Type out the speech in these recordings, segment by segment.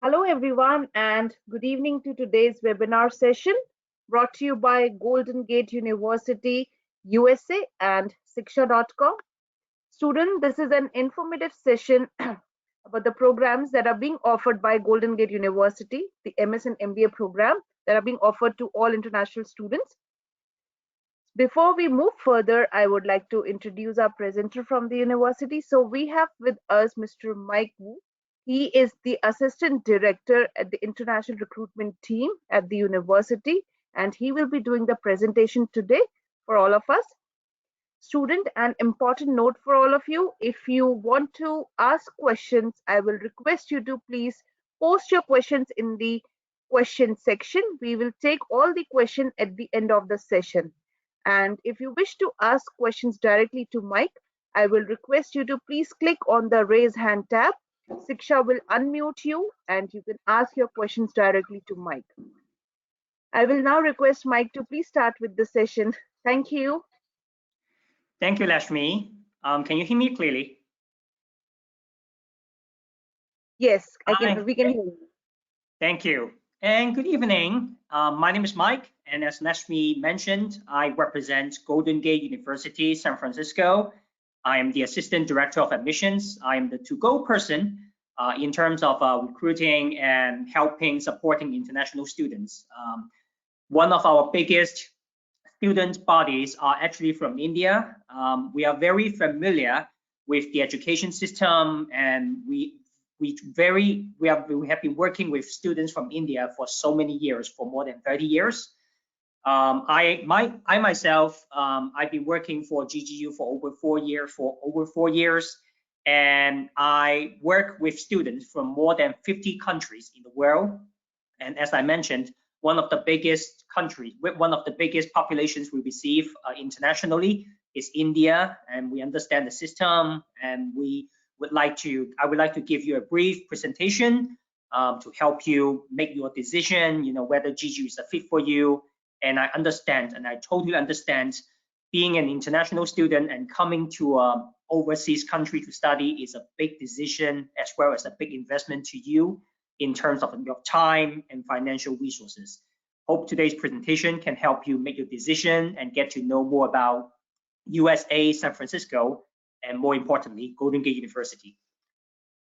Hello, everyone, and good evening to today's webinar session brought to you by Golden Gate University, USA and Siksha.com. Student, this is an informative session about the programs that are being offered by Golden Gate University, the MS and MBA program that are being offered to all international students. Before we move further, I would like to introduce our presenter from the university. So we have with us Mr. Mike Wu. He is the Assistant Director at the International Recruitment Team at the university, and he will be doing the presentation today for all of us. Student, an important note for all of you, if you want to ask questions, I will request you to please post your questions in the question section. We will take all the questions at the end of the session. And if you wish to ask questions directly to Mike, I will request you to please click on the raise hand tab. Siksha will unmute you and you can ask your questions directly to Mike. I will now request Mike to please start with the session. Thank you. Thank you, Lashmi. Can you hear me clearly? Yes, we can hear you. Thank you. And good evening. My name is Mike, and as Lashmi mentioned, I represent Golden Gate University, San Francisco. I am the Assistant Director of Admissions. I am the to-go person in terms of recruiting and supporting international students. One of our biggest student bodies are actually from India. We are very familiar with the education system, and we have been working with students from India for so many years, for more than 30 years. I myself, I've been working for GGU for over 4 years, and I work with students from more than 50 countries in the world. And as I mentioned, one of the biggest countries, one of the biggest populations we receive internationally is India, and we understand the system, and I would like to give you a brief presentation to help you make your decision, whether GGU is a fit for you. And I understand, and I totally understand, being an international student and coming to an overseas country to study is a big decision, as well as a big investment to you in terms of your time and financial resources. Hope today's presentation can help you make your decision and get to know more about USA, San Francisco, and more importantly, Golden Gate University.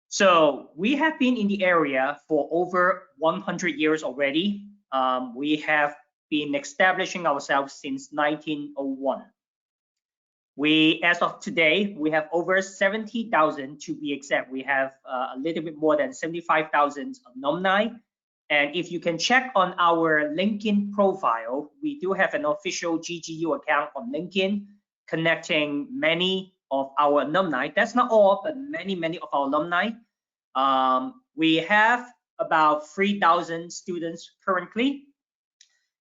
So we have been in the area for over 100 years already. We have been establishing ourselves since 1901. As of today, we have over 70,000 to be exact. We have a little bit more than 75,000 alumni. And if you can check on our LinkedIn profile, we do have an official GGU account on LinkedIn, connecting many of our alumni. That's not all, but many of our alumni. We have about 3,000 students currently.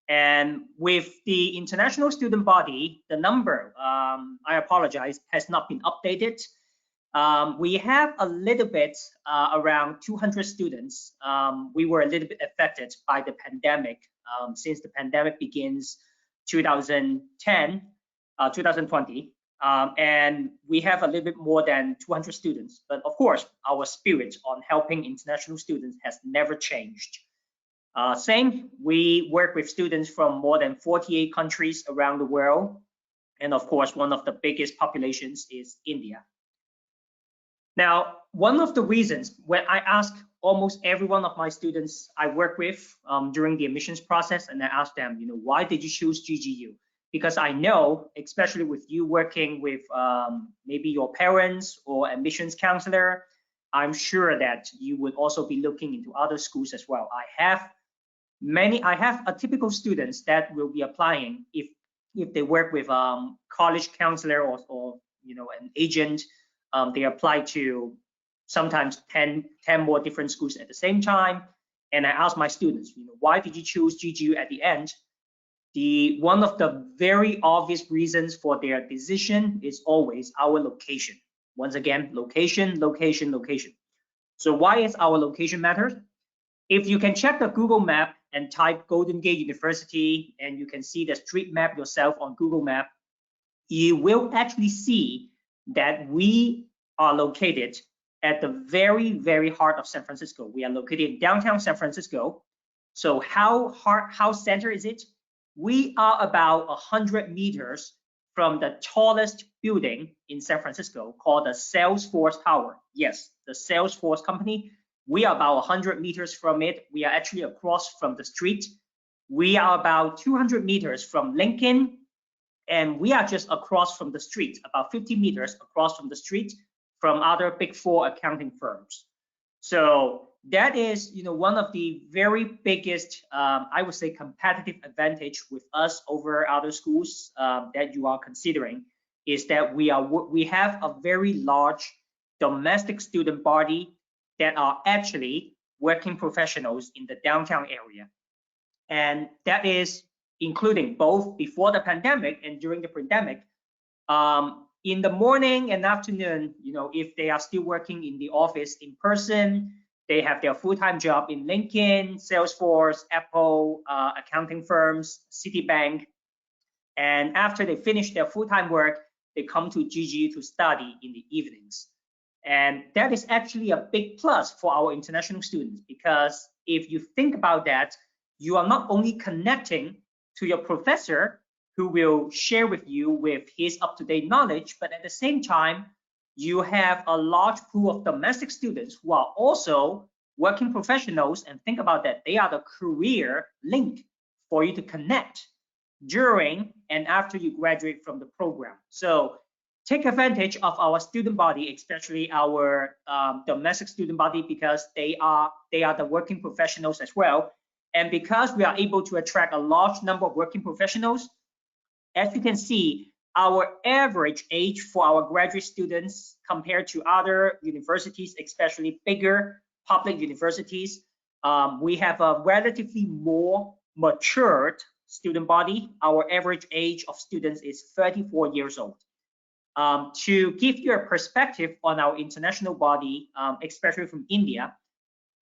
And with the international student body, the number, I apologize, has not been updated. We have a little bit around 200 students. We were a little bit affected by the pandemic since the pandemic begins 2020, and we have a little bit more than 200 students. But of course, our spirit on helping international students has never changed. We work with students from more than 48 countries around the world. And of course, one of the biggest populations is India. Now, one of the reasons when I ask almost every one of my students I work with during the admissions process, and I ask them, why did you choose GGU? Because I know, especially with you working with maybe your parents or admissions counselor, I'm sure that you would also be looking into other schools as well. I have a typical students that will be applying if they work with college counselor or an agent. They apply to sometimes 10 more different schools at the same time. And I ask my students, why did you choose GGU at the end? One of the very obvious reasons for their decision is always our location. Once again, location. So why is our location matter? If you can check the Google map and type Golden Gate University, and you can see the street map yourself on Google Map, you will actually see that we are located at the very, very heart of San Francisco. We are located in downtown San Francisco. So how center is it? We are about 100 meters from the tallest building in San Francisco called the Salesforce Tower. Yes, the Salesforce company. We are about 100 meters from it. We are actually across from the street. We are about 200 meters from Lincoln, and we are just across from the street, about 50 meters across from the street from other Big Four accounting firms. So that is, one of the very biggest, I would say, competitive advantage with us over other schools that you are considering, is that we have a very large domestic student body that are actually working professionals in the downtown area, and that is including both before the pandemic and during the pandemic. In the morning and afternoon, if they are still working in the office in person, they have their full-time job in Lincoln, Salesforce, Apple, accounting firms, Citibank. And after they finish their full-time work, they come to GGU to study in the evenings. And that is actually a big plus for our international students, because if you think about that, you are not only connecting to your professor, who will share with you with his up-to-date knowledge, but at the same time, you have a large pool of domestic students who are also working professionals, and think about that, they are the career link for you to connect during and after you graduate from the program. So take advantage of our student body, especially our domestic student body, because they are the working professionals as well. And because we are able to attract a large number of working professionals, as you can see, our average age for our graduate students compared to other universities, especially bigger public universities, we have a relatively more matured student body. Our average age of students is 34 years old. To give you a perspective on our international body, especially from India,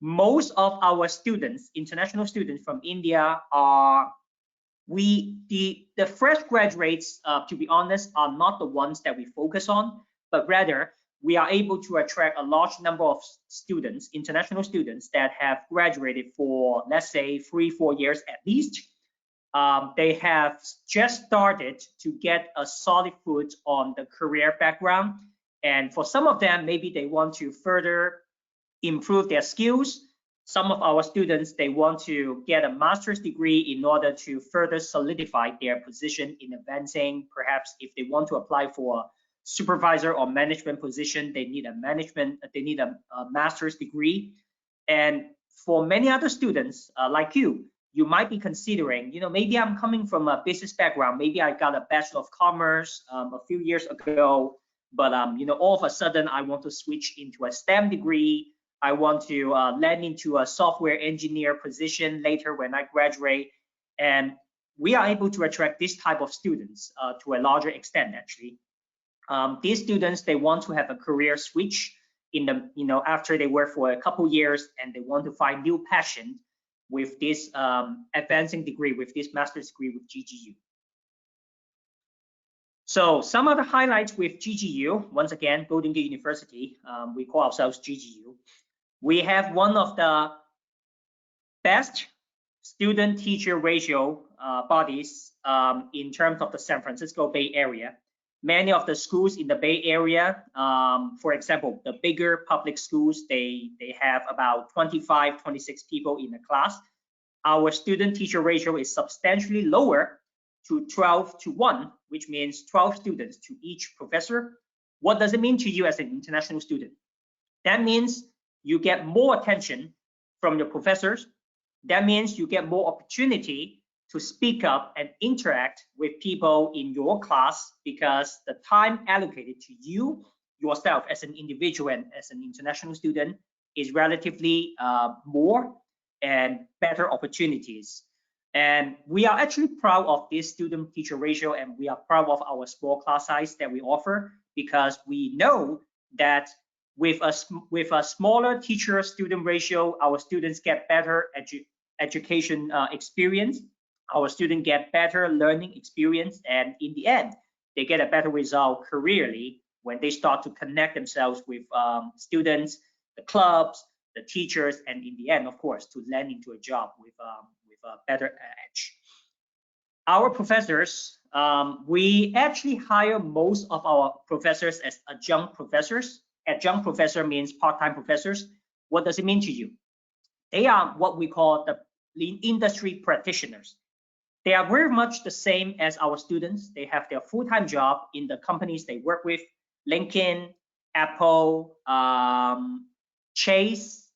most of our students, international students from India, are the fresh graduates, to be honest, are not the ones that we focus on, but rather we are able to attract a large number of students, international students, that have graduated for, let's say, 3-4 years at least. They have just started to get a solid foot on the career background, and for some of them, maybe they want to further improve their skills. Some of our students, they want to get a master's degree in order to further solidify their position in advancing. Perhaps if they want to apply for a supervisor or management position, they need a master's degree. And for many other students like you might be considering, maybe I'm coming from a business background, maybe I got a Bachelor of Commerce a few years ago, but all of a sudden I want to switch into a STEM degree. I want to land into a software engineer position later when I graduate. And we are able to attract this type of students to a larger extent, actually. These students, they want to have a career switch in the, after they work for a couple years, and they want to find new passion with this advancing degree, with this master's degree with GGU. So some of the highlights with GGU, once again, Golden Gate University, we call ourselves GGU. We have one of the best student-teacher ratio bodies in terms of the San Francisco Bay Area. Many of the schools in the Bay Area, for example, the bigger public schools, they have about 25, 26 people in a class. Our student-teacher ratio is substantially lower, to 12:1, which means 12 students to each professor. What does it mean to you as an international student? That means you get more attention from your professors. That means you get more opportunity to speak up and interact with people in your class, because the time allocated to you yourself as an individual and as an international student is relatively more and better opportunities. And we are actually proud of this student-teacher ratio, and we are proud of our small class size that we offer, because we know that with a smaller teacher-student ratio, our students get better education experience, our students get better learning experience, and in the end, they get a better result careerly when they start to connect themselves with students, the clubs, the teachers, and in the end, of course, to land into a job with a better edge. Our professors, we actually hire most of our professors as adjunct professors. Adjunct professor means part-time professors. What does it mean to you? They are what we call the industry practitioners. They are very much the same as our students. They have their full-time job in the companies they work with, LinkedIn, Apple, Chase,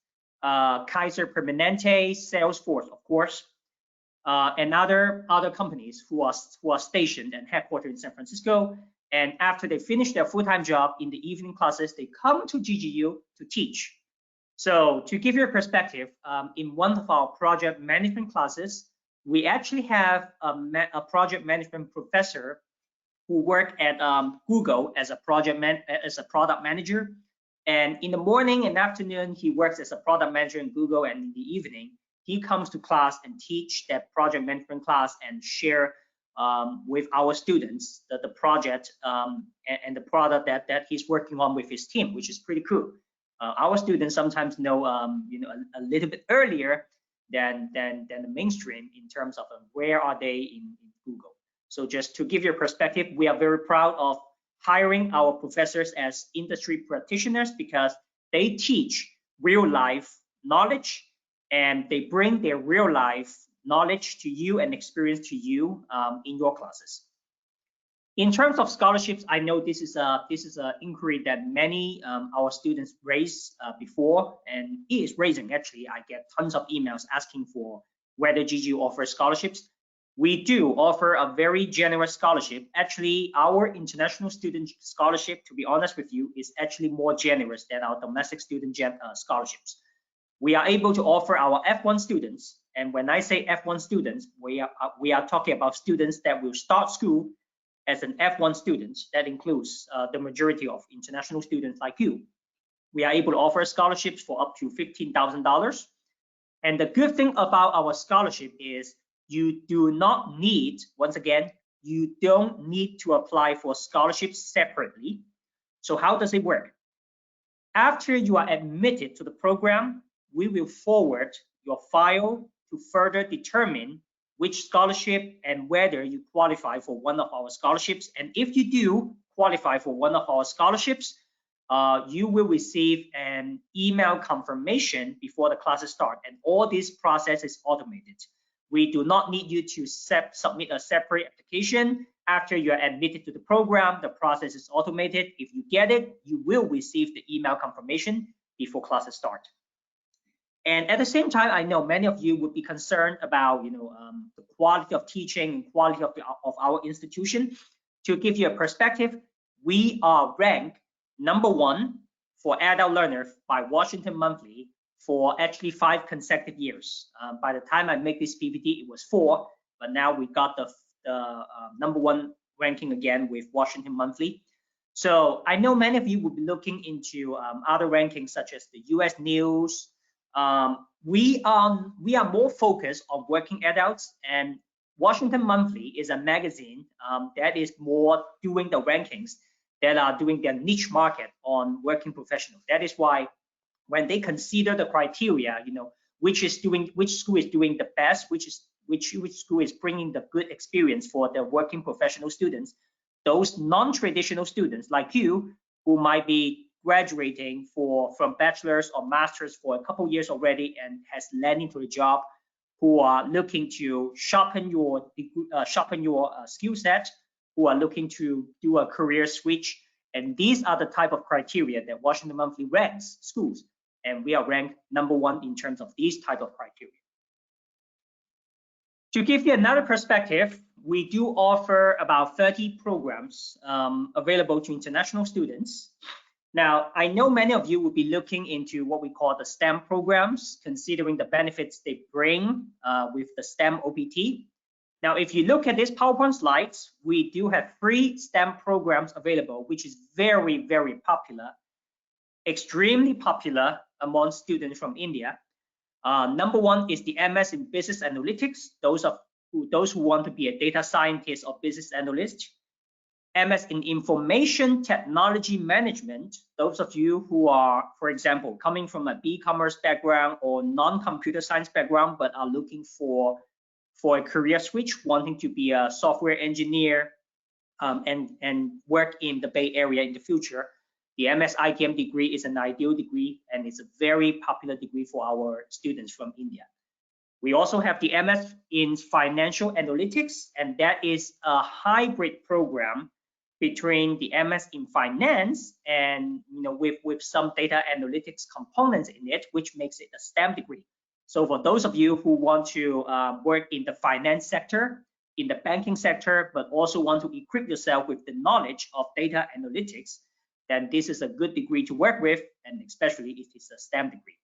Kaiser Permanente, Salesforce, of course, and other companies who are stationed and headquartered in San Francisco. And after they finish their full-time job in the evening classes, they come to GGU to teach. So to give you a perspective, in one of our project management classes, we actually have a project management professor who worked at Google as a product manager. And in the morning and afternoon, he works as a product manager in Google, and in the evening, he comes to class and teach that project management class and share with our students the project and the product that he's working on with his team, which is pretty cool. Our students sometimes know, a little bit earlier than the mainstream in terms of where are they in Google. So just to give you a perspective, we are very proud of hiring our professors as industry practitioners because they teach real life knowledge and they bring their real life knowledge to you and experience to you in your classes. In terms of scholarships, I know this is an inquiry that many our students raised before, and it is raising actually. I get tons of emails asking for whether GGU offers scholarships. We do offer a very generous scholarship. Actually, our international student scholarship, to be honest with you, is actually more generous than our domestic student scholarships. We are able to offer our F1 students, and when I say F1 students, we are talking about students that will start school as an F1 student. That includes the majority of international students like you. We are able to offer scholarships for up to $15,000. And the good thing about our scholarship is you do not need, once again, you don't need to apply for scholarships separately. So how does it work? After you are admitted to the program, we will forward your file to further determine which scholarship and whether you qualify for one of our scholarships. And if you do qualify for one of our scholarships, you will receive an email confirmation before the classes start. And all this process is automated. We do not need you to submit a separate application. After you're admitted to the program, the process is automated. If you get it, you will receive the email confirmation before classes start. And at the same time, I know many of you would be concerned about, the quality of teaching and quality of our institution. To give you a perspective, we are ranked #1 for adult learners by Washington Monthly for actually 5 consecutive years. By the time I make this PPT, it was 4, but now we got the #1 ranking again with Washington Monthly. So I know many of you will be looking into other rankings such as the US News. We are more focused on working adults, and Washington Monthly is a magazine that is more doing the rankings that are doing their niche market on working professionals. That is why when they consider the criteria, which school is doing the best, which school is bringing the good experience for the working professional students, those non-traditional students like you who might be graduating from bachelor's or master's for a couple years already and has landed to a job, who are looking to sharpen your skill set, who are looking to do a career switch. And these are the type of criteria that Washington Monthly ranks schools. And we are ranked #1 in terms of these type of criteria. To give you another perspective, we do offer about 30 programs available to international students. Now, I know many of you will be looking into what we call the STEM programs, considering the benefits they bring with the STEM OPT. Now, if you look at these PowerPoint slides, we do have 3 STEM programs available, which is very, very popular, extremely popular among students from India. #1 is the MS in Business Analytics, those who want to be a data scientist or business analyst. MS in Information Technology Management. Those of you who are, for example, coming from a B-commerce background or non-computer science background, but are looking for a career switch, wanting to be a software engineer and work in the Bay Area in the future, the MS ITM degree is an ideal degree, and it's a very popular degree for our students from India. We also have the MS in Financial Analytics, and that is a hybrid program between the MS in Finance and with some data analytics components in it, which makes it a STEM degree. So for those of you who want to work in the finance sector, in the banking sector, but also want to equip yourself with the knowledge of data analytics, then this is a good degree to work with, and especially if it's a STEM degree.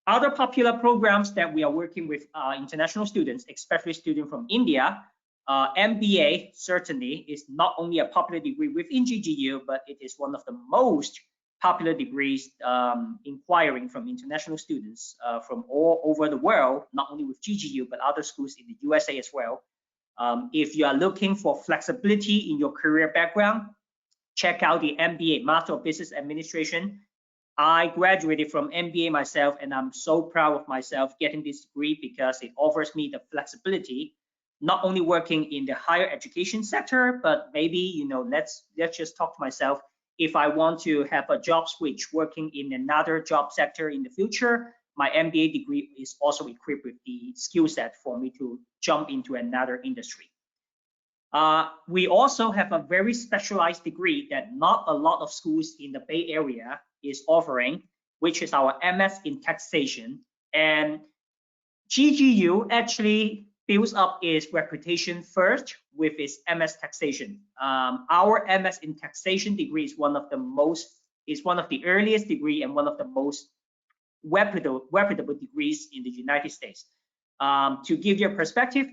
Other popular programs that we are working with international students, especially students from India, MBA certainly is not only a popular degree within GGU, but it is one of the most popular degrees inquiring from international students from all over the world, not only with GGU, but other schools in the USA as well. If you are looking for flexibility in your career background, check out the MBA, Master of Business Administration. I graduated from MBA myself, and I'm so proud of myself getting this degree because it offers me the flexibility, not only working in the higher education sector, but maybe, let's just talk to myself. If I want to have a job switch working in another job sector in the future, my MBA degree is also equipped with the skill set for me to jump into another industry. We also have a very specialized degree that not a lot of schools in the Bay Area is offering, which is our MS in Taxation. And GGU actually builds up its reputation first with its MS Taxation. Our MS in Taxation degree is one of the earliest degree and one of the most reputable degrees in the United States. To give you a perspective,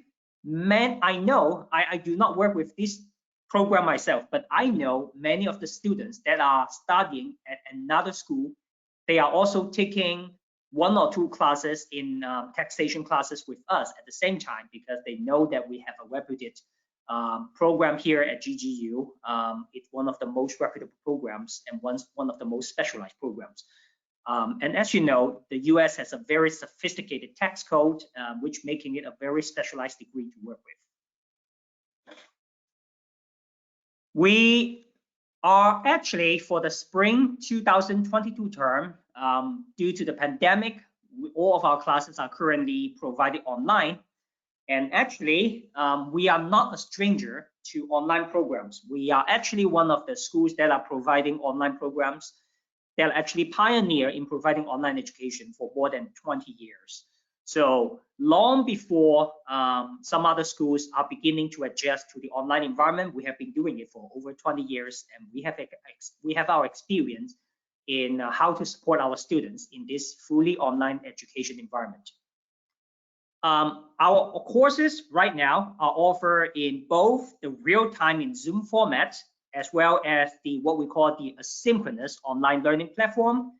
I do not work with this program myself, but I know many of the students that are studying at another school, they are also taking 1 or 2 classes in taxation classes with us at the same time, because they know that we have a reputed program here at GGU. It's one of the most reputable programs and one of the most specialized programs. And as you know, the US has a very sophisticated tax code, which making it a very specialized degree to work with. We are actually, for the spring 2022 term, due to the pandemic, all of our classes are currently provided online. And actually, we are not a stranger to online programs. We are actually one of the schools that are providing online programs. They're actually pioneer in providing online education for more than 20 years. So long before some other schools are beginning to adjust to the online environment, we have been doing it for over 20 years, and we have our experience in how to support our students in this fully online education environment. Our courses right now are offered in both the real-time in Zoom format, as well as what we call the asynchronous online learning platform.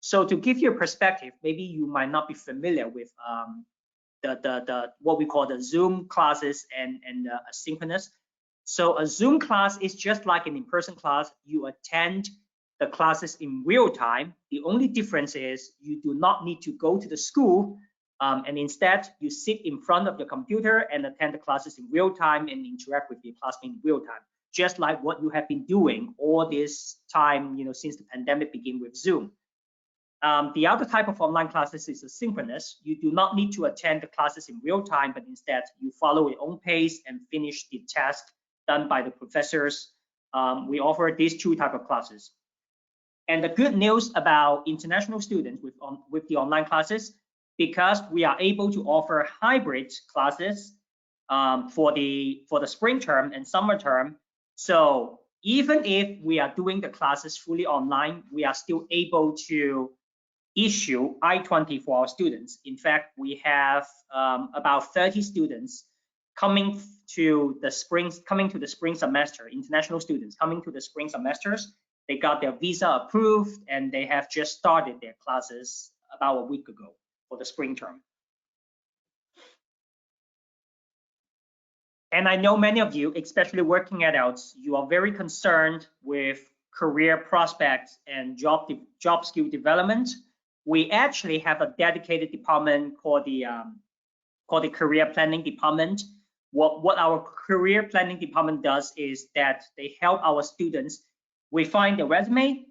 So to give you a perspective, maybe you might not be familiar with what we call the Zoom classes and asynchronous. So a Zoom class is just like an in-person class. You attend the classes in real time. The only difference is you do not need to go to the school, and instead you sit in front of your computer and attend the classes in real time and interact with your classmates in real time, just like what you have been doing all this time, since the pandemic began with Zoom. The other type of online classes is asynchronous. You do not need to attend the classes in real time, but instead you follow your own pace and finish the task done by the professors. We offer these 2 types of classes. And the good news about international students with the online classes, because we are able to offer hybrid classes for the spring term and summer term. So even if we are doing the classes fully online, we are still able to issue I-20 for our students. In fact, we have about 30 students coming to the spring semester, international students coming to the spring semesters. They got their visa approved and they have just started their classes about a week ago for the spring term. And I know many of you, especially working adults, you are very concerned with career prospects and job skill development. We actually have a dedicated department called the career planning department. What our career planning department does is that they help our students refine their resume.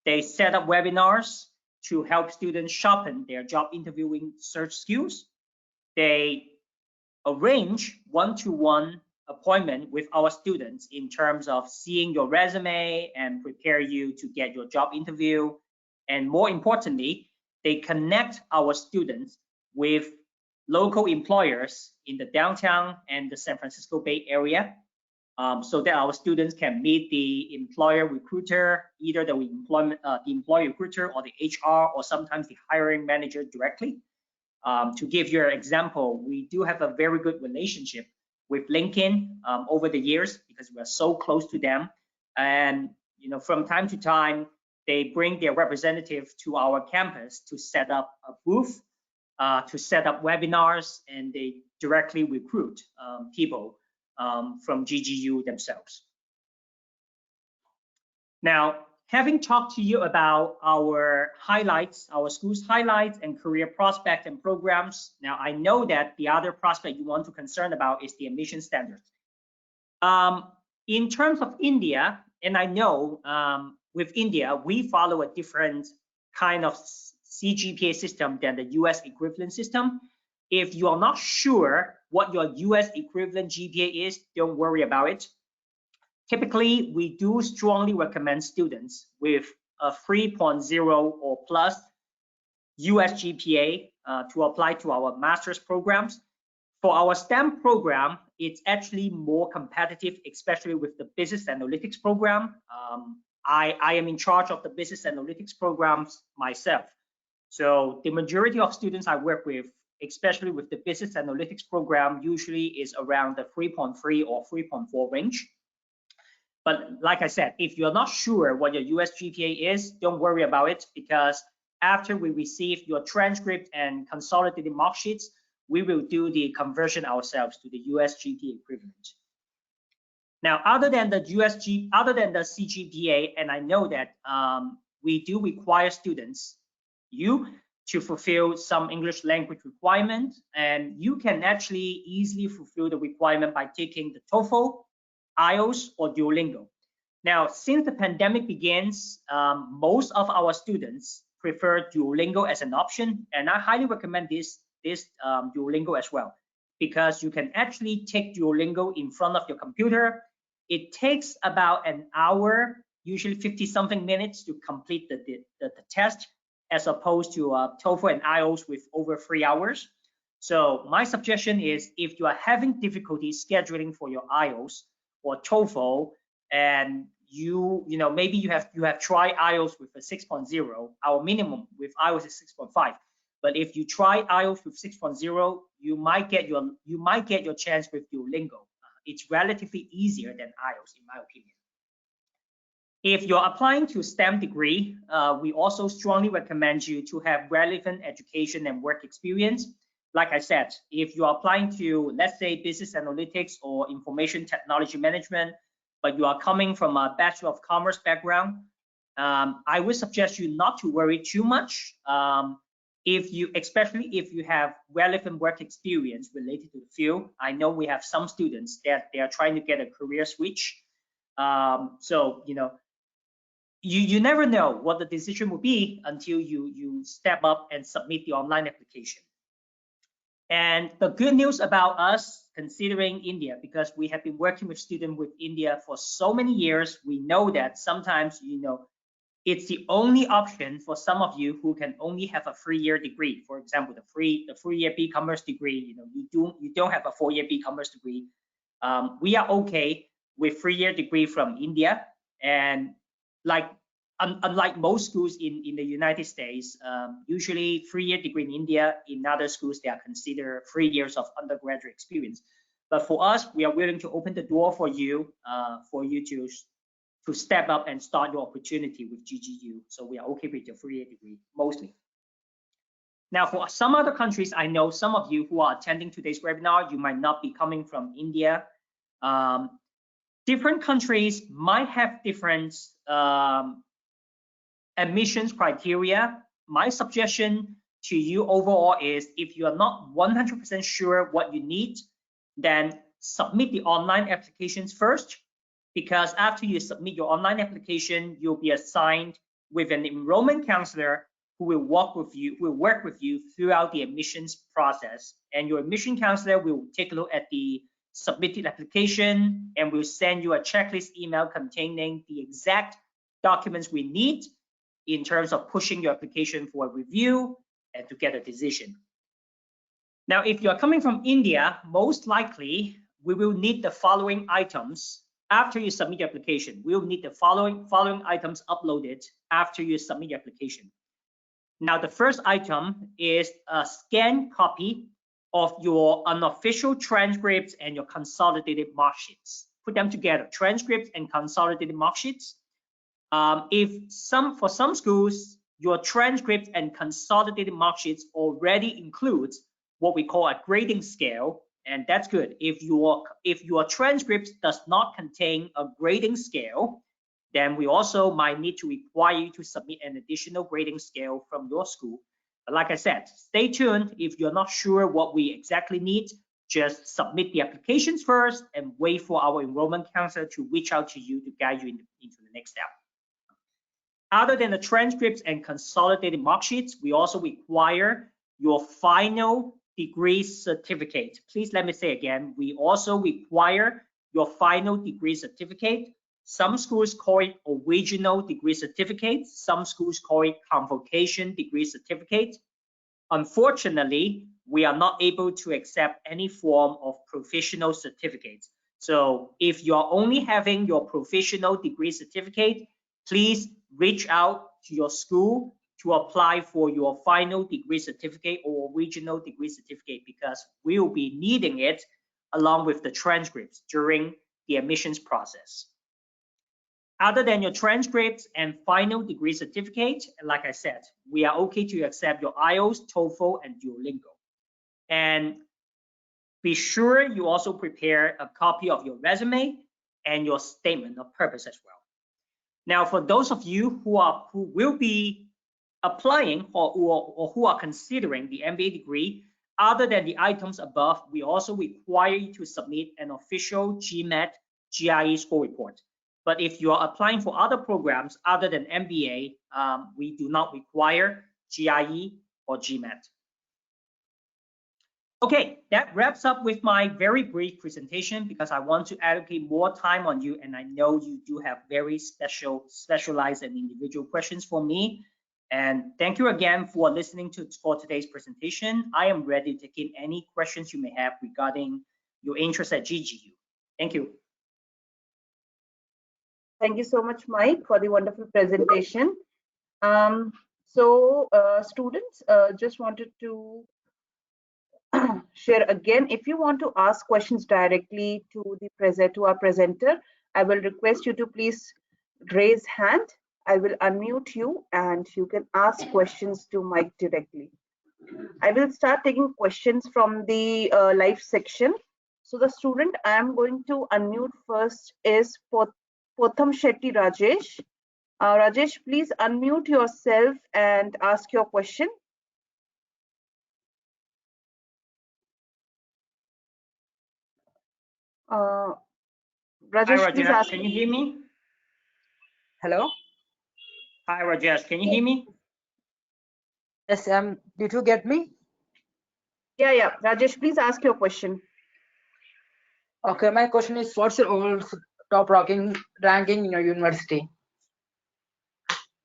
They set up webinars to help students sharpen their job interviewing search skills. They arrange one-to-one appointment with our students in terms of seeing your resume and prepare you to get your job interview. And more importantly, they connect our students with local employers in the downtown and the San Francisco Bay Area, so that our students can meet the employer recruiter, either the employer recruiter or the HR, or sometimes the hiring manager directly. To give you an example, we do have a very good relationship with LinkedIn over the years because we are so close to them. And from time to time, they bring their representative to our campus to set up a booth, to set up webinars, and they directly recruit people from GGU themselves. Now, having talked to you about our highlights, our school's highlights and career prospects and programs, now I know that the other prospect you want to concern about is the admission standards. In terms of India, and I know with India, we follow a different kind of CGPA system than the US equivalent system. If you are not sure what your US equivalent GPA is, don't worry about it. Typically, we do strongly recommend students with a 3.0 or plus US GPA to apply to our master's programs. For our STEM program, it's actually more competitive, especially with the business analytics program. I am in charge of the business analytics programs myself. So the majority of students I work with, especially with the business analytics program, usually is around the 3.3 or 3.4 range. But like I said, if you're not sure what your US GPA is, don't worry about it, because after we receive your transcript and consolidated mark sheets, we will do the conversion ourselves to the US GPA equivalent. Now, other than the CGPA, and I know that we do require students, to fulfill some English language requirement, and you can actually easily fulfill the requirement by taking the TOEFL, IELTS, or Duolingo. Now, since the pandemic begins, most of our students prefer Duolingo as an option, and I highly recommend this Duolingo as well, because you can actually take Duolingo in front of your computer. It takes about an hour, usually 50-something minutes, to complete the test, as opposed to TOEFL and IELTS with over 3 hours. So my suggestion is, if you are having difficulty scheduling for your IELTS or TOEFL, and maybe you have tried IELTS with a 6.0, our minimum with IELTS is 6.5. But if you try IELTS with 6.0, you might get your chance with Duolingo. It's relatively easier than IELTS, in my opinion. If you're applying to STEM degree, we also strongly recommend you to have relevant education and work experience. Like I said, if you're applying to, let's say, business analytics or information technology management, but you are coming from a Bachelor of Commerce background, I would suggest you not to worry too much. Especially if you have relevant work experience related to the field. I know we have some students that they are trying to get a career switch. So you never know what the decision will be until you step up and submit the online application. And the good news about us, considering India, because we have been working with students with India for so many years, we know that sometimes it's the only option for some of you who can only have a 3-year degree. For example, the 3-year B-Commerce degree. You don't have a 4-year B-Commerce degree. We are okay with 3-year degree from India, and unlike most schools in the United States, usually 3-year degree in India, in other schools they are considered 3 years of undergraduate experience. But for us, we are willing to open the door for you to step up and start your opportunity with GGU. So we are okay with your 3-year degree, mostly. Now, for some other countries, I know some of you who are attending today's webinar, you might not be coming from India. Different countries might have different admissions criteria. My suggestion to you overall is, if you are not 100% sure what you need, then submit the online applications first, because after you submit your online application, you'll be assigned with an enrollment counselor who will work with you throughout the admissions process. And your admission counselor will take a look at the submitted application and will send you a checklist email containing the exact documents we need in terms of pushing your application for a review and to get a decision. Now, if you are coming from India, most likely we will need the following items after you submit your application. We will need the following items uploaded after you submit your application. Now, the first item is a scanned copy of your unofficial transcripts and your consolidated mark sheets. Put them together, transcripts and consolidated mark sheets. For some schools, your transcripts and consolidated mark sheets already includes what we call a grading scale, and that's good. If your transcripts does not contain a grading scale, then we also might need to require you to submit an additional grading scale from your school. But like I said, stay tuned. If you're not sure what we exactly need, just submit the applications first and wait for our enrollment counselor to reach out to you to guide you into the next step. Other than the transcripts and consolidated mark sheets, we also require your final degree certificate. Please let me say again, we also require your final degree certificate. Some schools call it original degree certificate. Some schools call it convocation degree certificate. Unfortunately, we are not able to accept any form of provisional certificates. So if you're only having your provisional degree certificate, please reach out to your school to apply for your final degree certificate or original degree certificate, because we will be needing it along with the transcripts during the admissions process. Other than your transcripts and final degree certificate, like I said, we are okay to accept your IELTS, TOEFL, and Duolingo. And be sure you also prepare a copy of your resume and your statement of purpose as well. Now, for those of you who will be applying or who are considering the MBA degree, other than the items above, we also require you to submit an official GMAT GIE score report. But if you are applying for other programs other than MBA, we do not require GIE or GMAT. Okay, that wraps up with my very brief presentation, because I want to allocate more time on you, and I know you do have very specialized and individual questions for me. And thank you again for listening for today's presentation. I am ready to take in any questions you may have regarding your interest at GGU. Thank you. Thank you so much, Mike, for the wonderful presentation. Students, just wanted to share again, if you want to ask questions directly to our presenter, I will request you to please raise hand. I will unmute you and you can ask questions to Mike directly. I will start taking questions from the live section. So the student I am going to unmute first is Potham Shetty Rajesh. Rajesh, please unmute yourself and ask your question. Rajesh, Hi, please Rajesh, can you hear me? Hello. Hi, Rajesh, can you hear me? Yes, did you get me? Yeah. Rajesh, please ask your question. Okay, my question is, what's your overall top ranking in your university?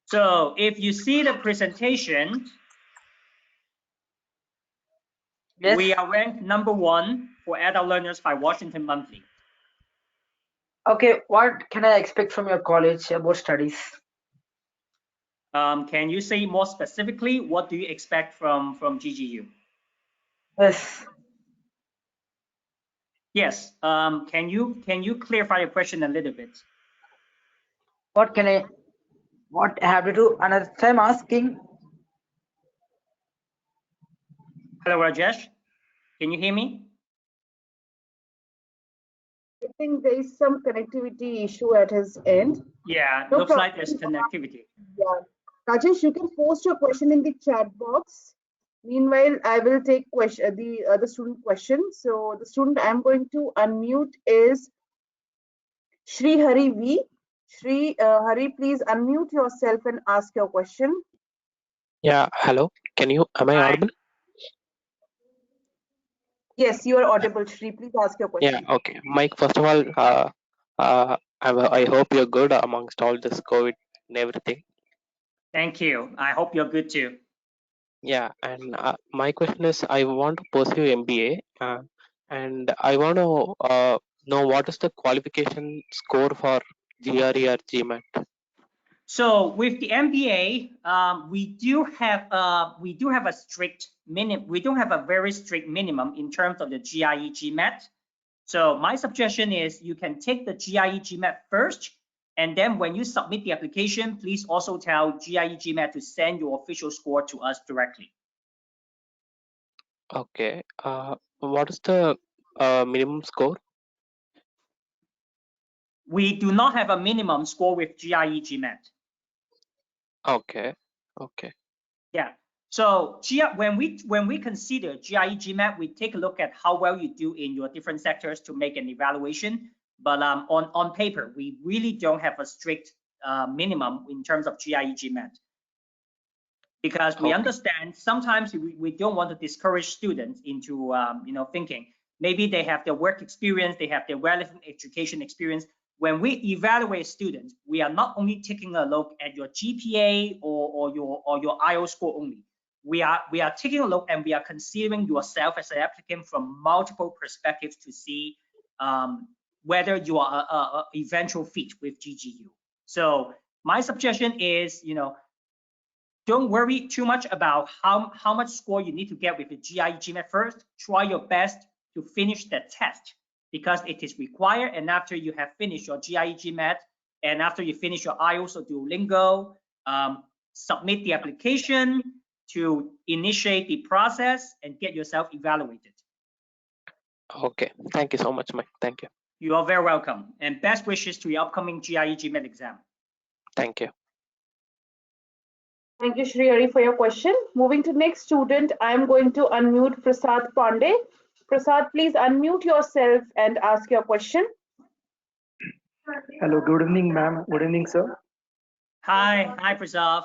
So if you see the presentation, yes, we are ranked #1 for adult learners by Washington Monthly. Okay, what can I expect from your college about studies? Can you say more specifically, what do you expect from GGU? Yes. Yes. Can you clarify your question a little bit? What I have to do? Another time asking. Hello, Rajesh. Can you hear me? think there is some connectivity issue at his end. Yeah, No looks like problem. there's connectivity. Yeah. Rajesh, you can post your question in the chat box. Meanwhile, I will take the student question. So the student I'm going to unmute is Shri Hari V. Shri Hari, please unmute yourself and ask your question. Yeah, hello. Am I Hi. audible? Yes, you are audible, Shri. Please ask your Yeah, question. okay. Mike, first of all, I hope you're good amongst all this COVID and everything. Thank you. I hope you're good too. Yeah, and my question is, I want to pursue MBA, and I want to know what is the qualification score for GRE or GMAT? So with the MBA, we do have a strict minimum. We don't have a very strict minimum in terms of the GIE GMAT. So my suggestion is you can take the GIE GMAT first, and then when you submit the application, please also tell GIE GMAT to send your official score to us directly. Okay. What is the minimum score? We do not have a minimum score with GIE GMAT. Okay. Okay. Yeah. So when we consider GIE GMAT, we take a look at how well you do in your different sectors to make an evaluation. But on paper, we really don't have a strict minimum in terms of GIE GMAT, because we understand sometimes we don't want to discourage students into thinking maybe they have their work experience, they have their relevant education experience. When we evaluate students, we are not only taking a look at your GPA or your IELTS score only. We are taking a look and we are considering yourself as an applicant from multiple perspectives to see whether you are a eventual fit with GGU. So my suggestion is, don't worry too much about how much score you need to get with the GIE GMAT first. Try your best to finish the test because it is required. And after you have finished your GIE GMAT and after you finish your IELTS or Duolingo, submit the application to initiate the process and get yourself evaluated. Okay. Thank you so much, Mike. Thank you. You are very welcome. And best wishes to your upcoming GIE GMAT exam. Thank you. Thank you, Shri Hari, for your question. Moving to next student, I am going to unmute Prasad Pandey. Prasad, please unmute yourself and ask your question. Hello, good evening, ma'am. Good evening, sir. Hi, Prasad.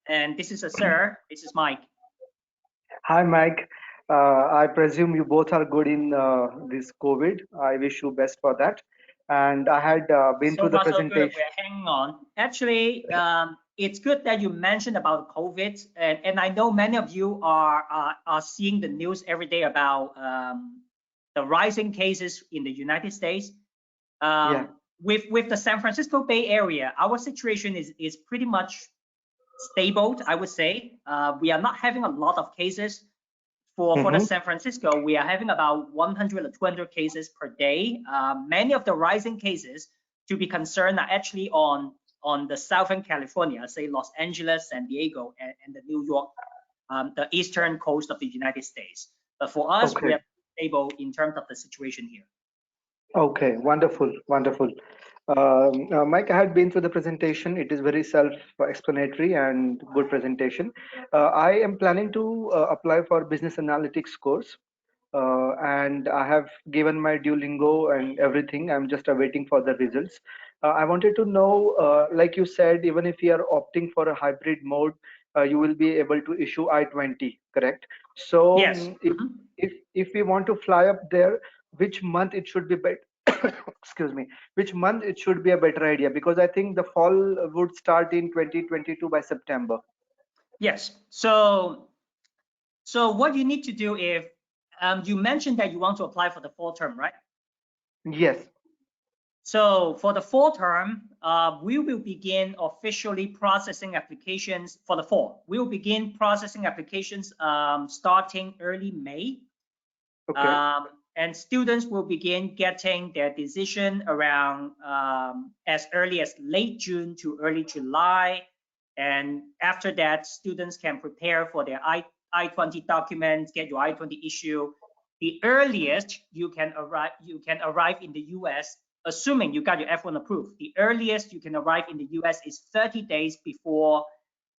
And this is a sir. This is Mike. Hi, Mike. I presume you both are good in this COVID. I wish you best for that. And I had been So through the far, so good. presentation. We're hanging on. Actually, it's good that you mentioned about COVID, and I know many of you are seeing the news every day about the rising cases in the United States. Yeah. With the San Francisco Bay Area, our situation is pretty much stable, I would say. We are not having a lot of cases. For the San Francisco, we are having about 100 or 200 cases per day. Many of the rising cases to be concerned are actually on the Southern California, say Los Angeles, San Diego, and the New York, the eastern coast of the United States. But for us, we are stable in terms of the situation here. Okay, wonderful, wonderful. Mike, I had been through the presentation. It is very self-explanatory and good presentation. I am planning to apply for business analytics course. And I have given my Duolingo and everything. I'm just awaiting for the results. I wanted to know, like you said, even if you are opting for a hybrid mode, you will be able to issue I-20, correct? So Yes. if we want to fly up there, which month it should be better? Excuse me. Which month it should be a better idea? Because I think the fall would start in 2022 by September. Yes. So what you need to do if you mentioned that you want to apply for the fall term, right? Yes. So for the fall term, we will begin officially processing applications for the fall. We will begin processing applications starting early May. Okay. And students will begin getting their decision around as early as late June to early July. And after that, students can prepare for their I-20 documents, get your I-20 issue. The earliest you can arrive in the US assuming you got your F1 approved, the earliest you can arrive in the US is 30 days before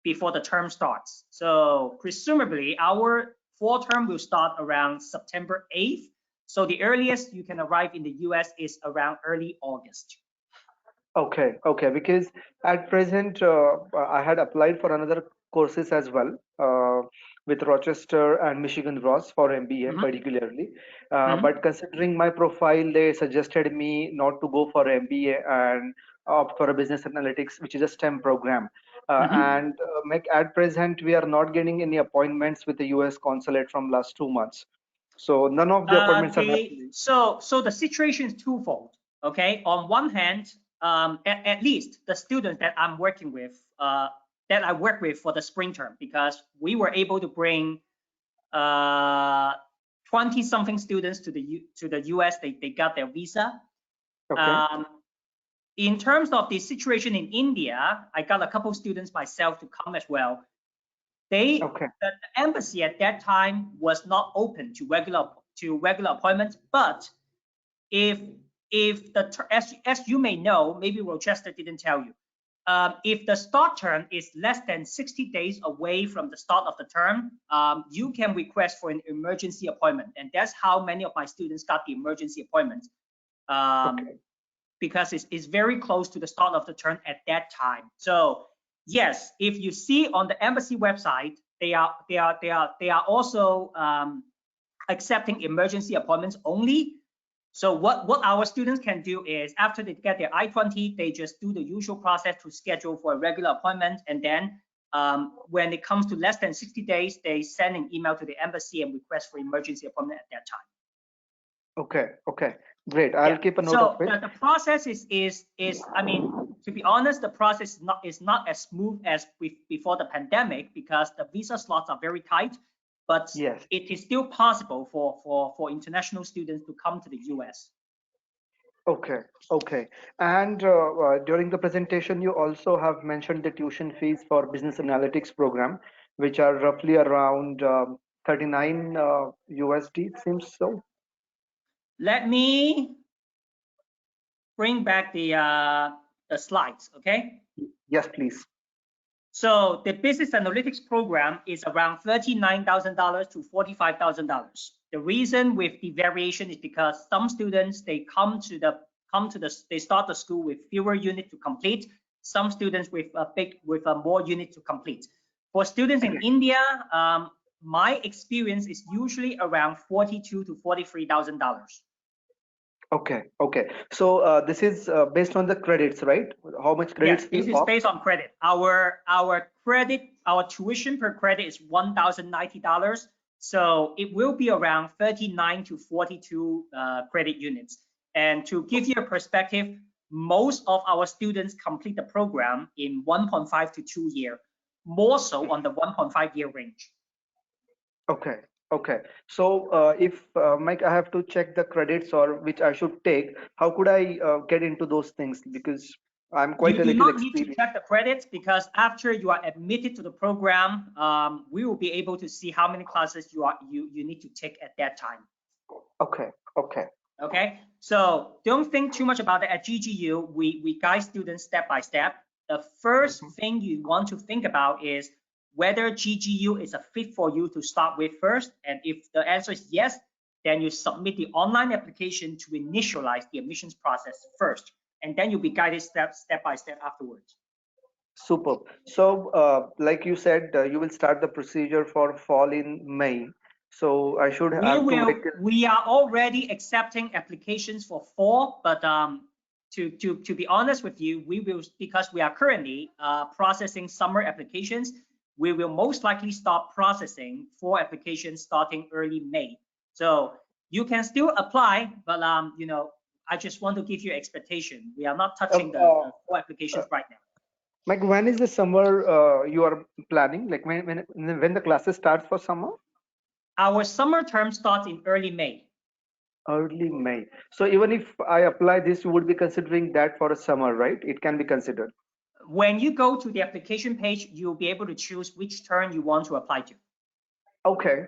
the term starts. So presumably our fall term will start around September 8th. So the earliest you can arrive in the US is around early August. Okay, okay. Because at present, I had applied for another courses as well, with Rochester and Michigan Ross for MBA particularly. But considering my profile, they suggested me not to go for MBA and opt for a business analytics, which is a STEM program. At present, we are not getting any appointments with the US consulate from last 2 months. So none of the appointments are happening. So the situation is twofold. Okay, on one hand, at least the students that I'm working with, that I work with for the spring term, because we were able to bring 20 something students to the US. They got their visa. Okay. In terms of the situation in India, I got a couple students myself to come as well. The embassy at that time was not open to regular appointments, but if as you may know, maybe Rochester didn't tell you, if the start term is less than 60 days away from the start of the term, you can request for an emergency appointment, and that's how many of my students got the emergency appointment, because it's very close to the start of the term at that time. So yes, if you see on the embassy website, they are also accepting emergency appointments only. So what our students can do is, after they get their I-20, they just do the usual process to schedule for a regular appointment, and then when it comes to less than 60 days, they send an email to the embassy and request for emergency appointment at that time. Okay, great. I'll keep a note of it. So the process is I mean, to be honest, the process is not as smooth as before the pandemic, because the visa slots are very tight. But yes, it is still possible for international students to come to the US. Okay. And during the presentation, you also have mentioned the tuition fees for business analytics program, which are roughly around 39 USD, it seems so. Let me bring back the slides, okay? Yes, please. So the business analytics program is around $39,000 to $45,000. The reason with the variation is because some students, they they start the school with fewer units to complete. Some students with more units to complete. For students in India, my experience is usually around $42,000 to $43,000. Okay. So this is based on the credits, right? How much credits? Yes, this is based on credit. Our tuition per credit is $1,090. So it will be around 39 to 42 credit units. And to give you a perspective, most of our students complete the program in 1.5 to 2 years, more so on the 1.5 year range. Okay. So if Mike, I have to check the credits or which I should take, how could I get into those things? Because I'm quite a little experienced. You do not need to check the credits, because after you are admitted to the program, we will be able to see how many classes you need to take at that time. Okay. So don't think too much about it. At GGU, we guide students step by step. The first thing you want to think about is whether GGU is a fit for you to start with first. And if the answer is yes, then you submit the online application to initialize the admissions process first, and then you'll be guided step by step afterwards. Super. So like you said, you will start the procedure for fall in May. So I should have we are already accepting applications for fall, but to be honest with you, we will, because we are currently processing summer applications, we will most likely start processing fall applications starting early May. So you can still apply, but you know, I just want to give you expectation. We are not touching the fall applications right now. Mike, when is the summer you are planning? Like when the classes starts for summer? Our summer term starts in early May. Early May. So even if I apply this, you would be considering that for a summer, right? It can be considered. When you go to the application page, you'll be able to choose which term you want to apply to. Okay,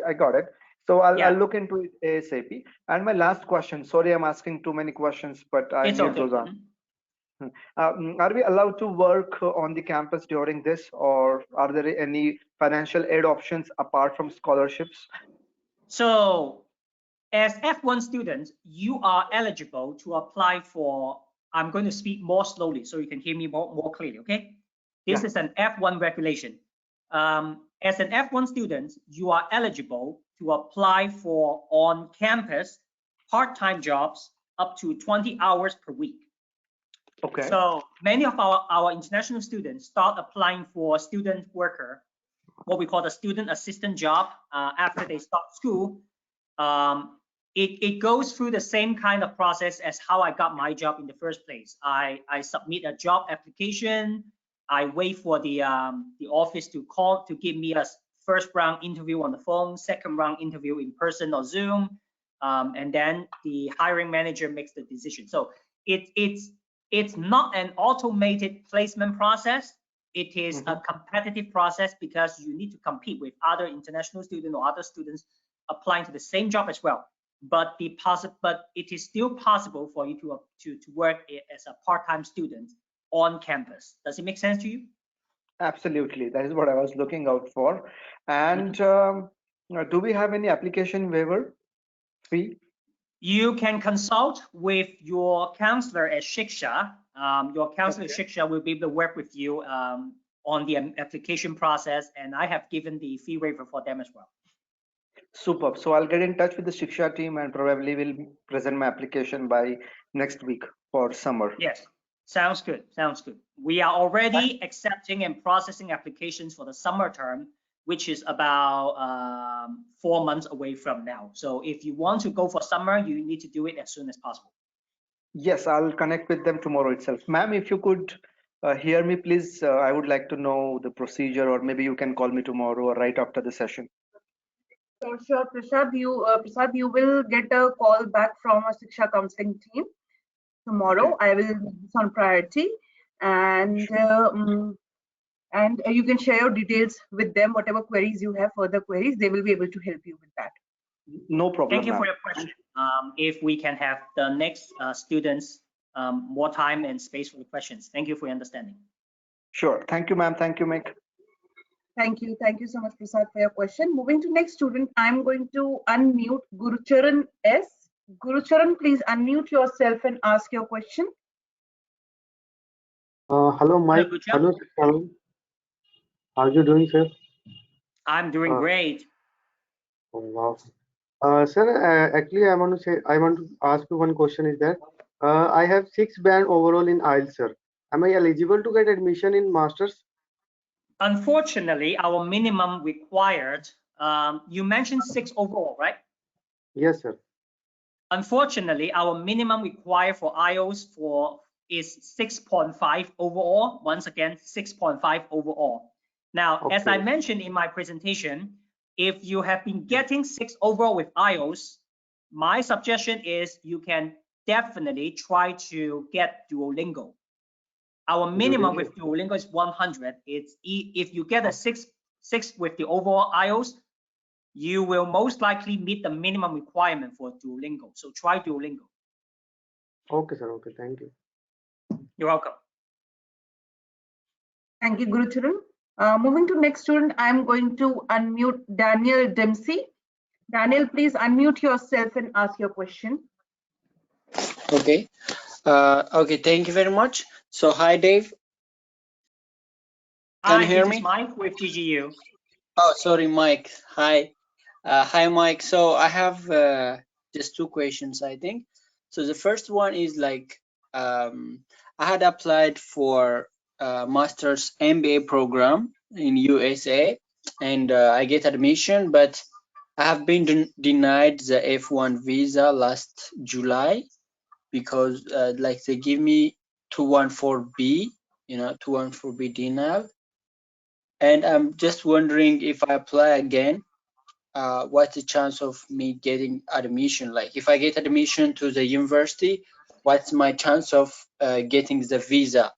I got it. So I'll, Yeah. I'll look into it ASAP. And my last question, sorry, I'm asking too many questions, but I It's need okay. those answers. Are we allowed to work on the campus during this, or are there any financial aid options apart from scholarships? So as F1 students, you are eligible to apply for, I'm going to speak more slowly so you can hear me more clearly, okay? This is an F1 regulation. As an F1 student, you are eligible to apply for on-campus part-time jobs up to 20 hours per week. Okay. So many of our international students start applying for student worker, what we call the student assistant job, after they start school. It goes through the same kind of process as how I got my job in the first place. I submit a job application. I wait for the office to call to give me a first round interview on the phone, second round interview in person or Zoom, and then the hiring manager makes the decision. So it's not an automated placement process. It is a competitive process because you need to compete with other international students or other students applying to the same job as well. But it is still possible for you to work as a part-time student on campus. Does it make sense to you? Absolutely, that is what I was looking out for. And do we have any application waiver fee? You can consult with your counselor at Shiksha. Your counselor at Shiksha will be able to work with you on the application process, and I have given the fee waiver for them as well. Superb. So I'll get in touch with the Shiksha team and probably will present my application by next week for summer. Yes, sounds good. Sounds good. We are already accepting and processing applications for the summer term, which is about 4 months away from now. So if you want to go for summer, you need to do it as soon as possible. Yes, I'll connect with them tomorrow itself. Ma'am, if you could hear me, please, I would like to know the procedure, or maybe you can call me tomorrow or right after the session. Sure, Prasad, you will get a call back from a Shiksha counseling team tomorrow. I will make this on priority, and you can share your details with them. Whatever queries you have, further queries, they will be able to help you with that. No problem. Thank you for your question. If we can have the next students more time and space for the questions. Thank you for your understanding. Sure. Thank you, ma'am. Thank you, Mick. Thank you. Thank you so much, Prasad, for your question. Moving to next student, I'm going to unmute Gurucharan S. Gurucharan, please unmute yourself and ask your question. Hello, Mike. Hello, Sir. How are you doing, sir? I'm doing great. Oh, wow. Sir, actually, I want to ask you one question. Is that I have 6 band overall in IELTS, sir. Am I eligible to get admission in masters? Unfortunately, our minimum required, you mentioned 6 overall, right? Yes, sir. Unfortunately, our minimum required for IELTS is 6.5 overall. Once again, 6.5 overall. Now, as I mentioned in my presentation, if you have been getting 6 overall with IELTS, my suggestion is you can definitely try to get Duolingo. Our minimum with Duolingo is 100. If you get a 6 with the overall IELTS, you will most likely meet the minimum requirement for Duolingo. So try Duolingo. Okay, sir. Okay, thank you. You're welcome. Thank you, Gurucharan. Moving to next student, I'm going to unmute Daniel Dempsey. Daniel, please unmute yourself and ask your question. Okay. Okay, thank you very much. So, hi, Dave. Can you hear me? This is Mike with GGU. Oh, sorry, Mike. Hi. Hi, Mike. So I have just 2 questions, I think. So the first one is like, I had applied for a master's MBA program in USA, and I get admission, but I have been denied the F1 visa last July because like they give me 214B, 214B denial. And I'm just wondering, if I apply again, what's the chance of me getting admission? Like, if I get admission to the university, what's my chance of getting the visa?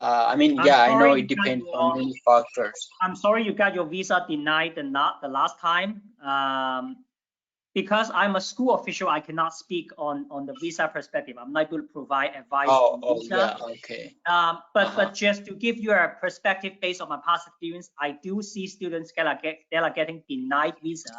I mean, yeah, I know it depends on many factors. I'm sorry you got your visa denied the last time. because I'm a school official, I cannot speak on the visa perspective. I'm not able to provide advice Oh, on oh visa. yeah, okay. But just to give you a perspective based on my past experience, I do see students that are getting denied visa,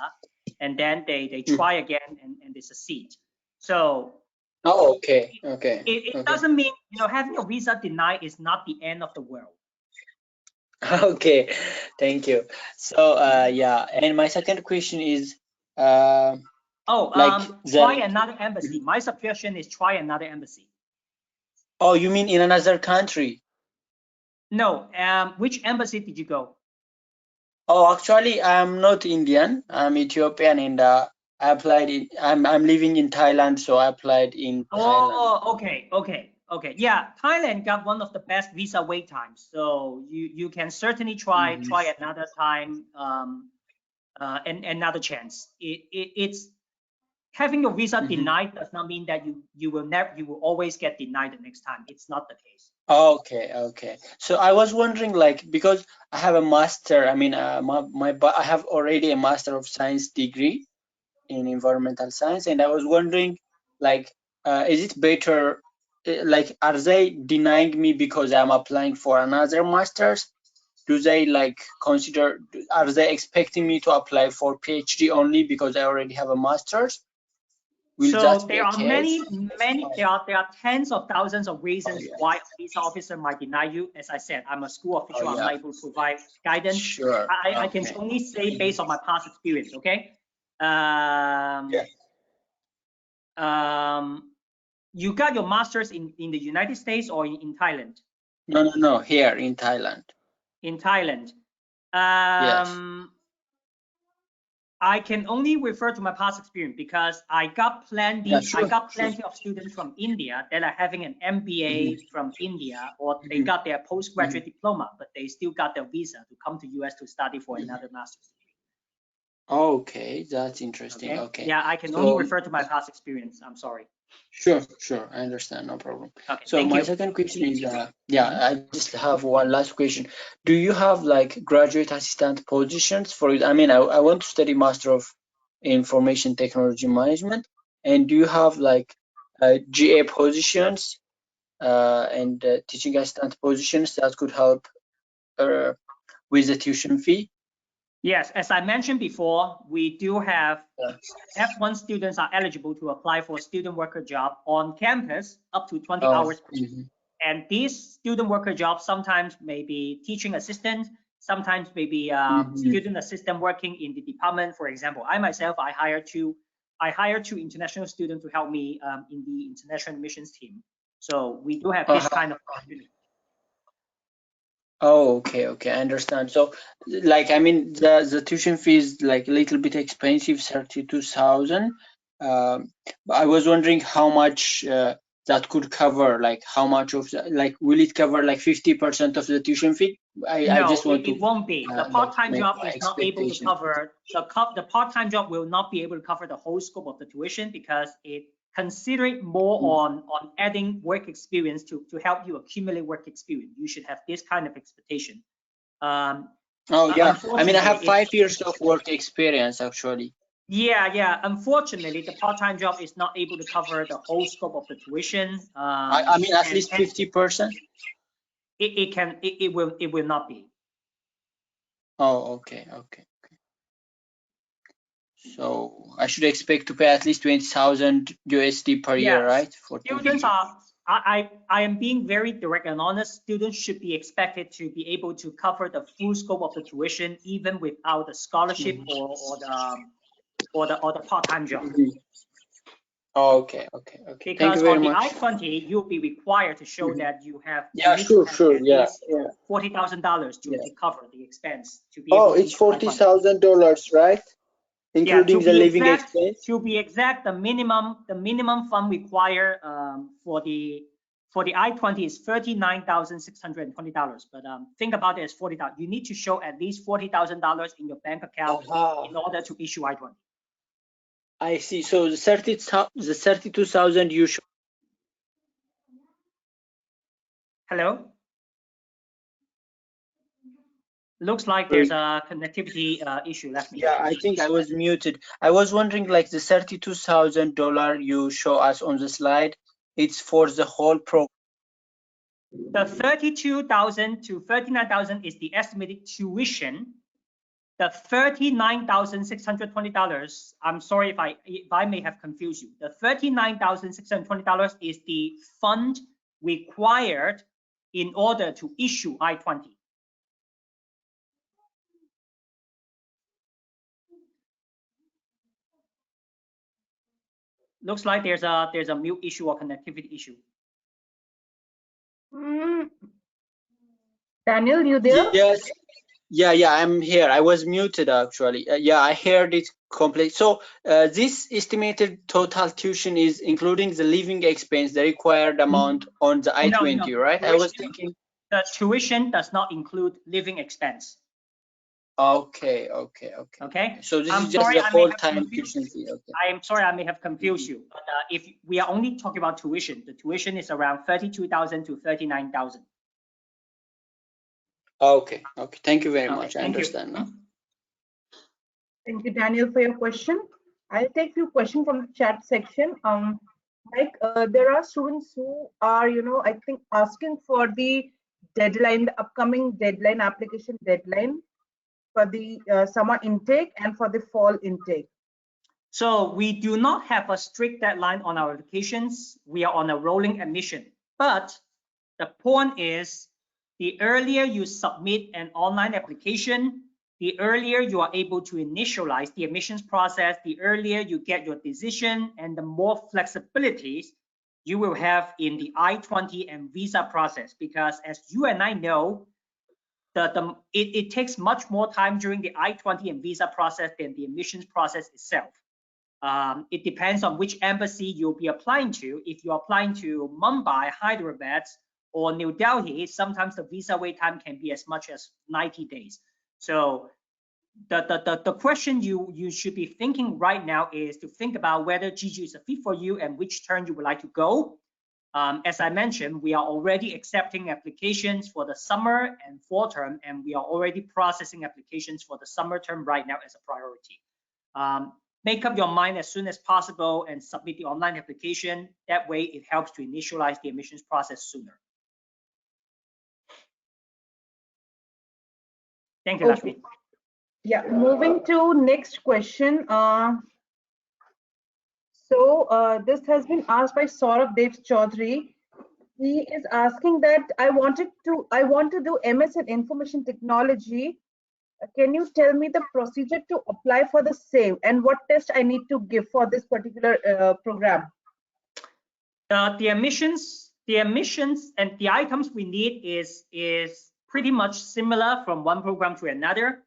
and then they try again and they succeed. So Oh, okay, okay. it doesn't mean, you know, having a visa denied is not the end of the world. Okay, thank you. So yeah, and my second question is Try another embassy. My suggestion is try another embassy. Oh, you mean in another country? No, which embassy did you go? Oh, actually, I'm not Indian. I'm Ethiopian, and I applied in. I'm living in Thailand, so I applied in Thailand. Oh, okay. Yeah, Thailand got one of the best visa wait times, so you can certainly try another time, and another chance. It's having your visa denied does not mean that you will always get denied the next time. It's not the case. Okay. So I was wondering, like, because I have a master. I mean, I have already a Master of Science degree in environmental science, and I was wondering, like, is it better? Like, are they denying me because I'm applying for another master's? Do they like consider? Are they expecting me to apply for PhD only because I already have a master's? Will So that be there a are case? there are tens of thousands of reasons why a visa officer might deny you. As I said, I'm a school official. I'm not able to provide guidance. Sure. I can only say based on my past experience. Okay. You got your master's in the United States or in Thailand? No. Here in Thailand. In Thailand. Yes. I can only refer to my past experience because I got plenty of students from India that are having an MBA from India, or they got their postgraduate diploma, but they still got their visa to come to US to study for another master's degree. Okay, that's interesting. Okay. Yeah, I can only refer to my past experience. I'm sorry. Sure. I understand. No problem. Okay, so my second question is, I just have one last question. Do you have like graduate assistant positions for it? I mean, I want to study Master of Information Technology Management, and do you have like GA positions and teaching assistant positions that could help with the tuition fee? Yes, as I mentioned before, we do have F1 students are eligible to apply for a student worker job on campus up to 20 hours per week. And these student worker jobs sometimes may be teaching assistant, sometimes maybe student assistant working in the department. For example, I myself, I hire two international students to help me in the international admissions team. So we do have this kind of opportunity. Oh, okay, I understand. So, like, I mean, the tuition fee is like a little bit expensive, 32,000. But I was wondering how much that could cover. Like, how much of like will it cover like 50% of the tuition fee? I just want to. It won't be. The part-time job is not able to expectation. cover the part-time job will not be able to cover the whole scope of the tuition because it considering more on adding work experience to help you accumulate work experience. You should have this kind of expectation. Oh yeah, I mean, I have 5 years of work experience actually. Yeah. Unfortunately, the part-time job is not able to cover the whole scope of the tuition. I mean, at least 50%. It will not be. Oh, okay. So I should expect to pay at least 20,000 USD per year, right? For students are. I am being very direct and honest. Students should be expected to be able to cover the full scope of the tuition, even without the scholarship or the part-time job. Okay. Because thank you very on the much. I-20, you'll be required to show that you have. Yeah, sure. Yeah. $40,000 to cover the expense to be. Oh, it's $40,000, right? Including the living expense. To be exact, the minimum fund required for the I-20 is $39,620. But think about it as $40,000. You need to show at least $40,000 in your bank account in order to issue I-20. I see. So the 32,000 you show. Hello. Looks like there's a connectivity issue. Let me. Yeah, I think I was muted. I was wondering, like the $32,000 you show us on the slide, it's for the whole program. The 32,000 to 39,000 is the estimated tuition. The $39,620. I'm sorry if I may have confused you. The $39,620 is the fund required in order to issue I-20. Looks like there's a mute issue or connectivity issue. Daniel, you there? Yes. Yeah, I'm here. I was muted actually. Yeah, I heard it complete. So this estimated total tuition is including the living expense, the required amount on the I-20, No. right? I was thinking. The tuition does not include living expense. Okay. So this is just the whole time tuition fee. Okay. I am sorry, I may have confused you. But if we are only talking about tuition, the tuition is around 32,000 to 39,000. Okay. Thank you very much. I understand now. Thank you, Daniel, for your question. I'll take few questions from the chat section. Like there are students who are, I think asking for the deadline, the upcoming deadline, application deadline for the summer intake and for the fall intake. So we do not have a strict deadline on our applications. We are on a rolling admission. But the point is, the earlier you submit an online application, the earlier you are able to initialize the admissions process, the earlier you get your decision, and the more flexibilities you will have in the I-20 and visa process. Because as you and I know, it takes much more time during the I-20 and visa process than the admissions process itself. It depends on which embassy you'll be applying to. If you're applying to Mumbai, Hyderabad, or New Delhi, sometimes the visa wait time can be as much as 90 days. So the question you should be thinking right now is to think about whether GGU is a fit for you and which term you would like to go. As I mentioned, we are already accepting applications for the summer and fall term, and we are already processing applications for the summer term right now as a priority. Make up your mind as soon as possible and submit the online application. That way it helps to initialize the admissions process sooner. Thank you, Lashmi. Yeah, moving to next question. This has been asked by Saurabh Dev Chaudhary. He is asking that I want to do MS in Information Technology. Can you tell me the procedure to apply for the same and what test I need to give for this particular program? The admissions and the items we need is pretty much similar from one program to another.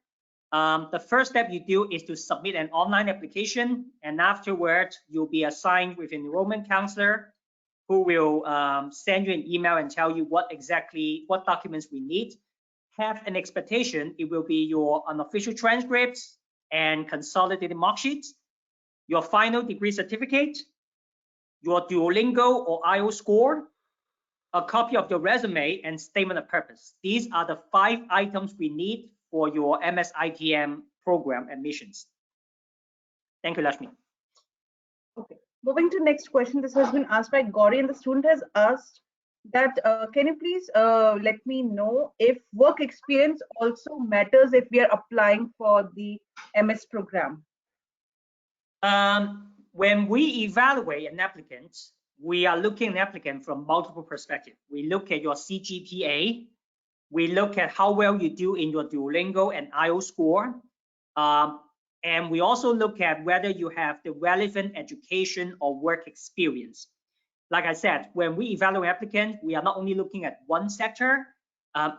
The first step you do is to submit an online application, and afterwards you'll be assigned with an enrollment counselor who will send you an email and tell you what documents we need. Have an expectation it will be your unofficial transcripts and consolidated mark sheets, your final degree certificate, your Duolingo or IELTS score, a copy of your resume, and statement of purpose. These are the 5 items we need for your MS-ITM program admissions. Thank you, Lashmi. Okay, moving to next question. This has been asked by Gauri, and the student has asked that can you please let me know if work experience also matters if we are applying for the MS program? When we evaluate an applicant, we are looking at an applicant from multiple perspectives. We look at your CGPA, we look at how well you do in your Duolingo and IELTS score, and we also look at whether you have the relevant education or work experience. Like I said, when we evaluate applicants, we are not only looking at one sector.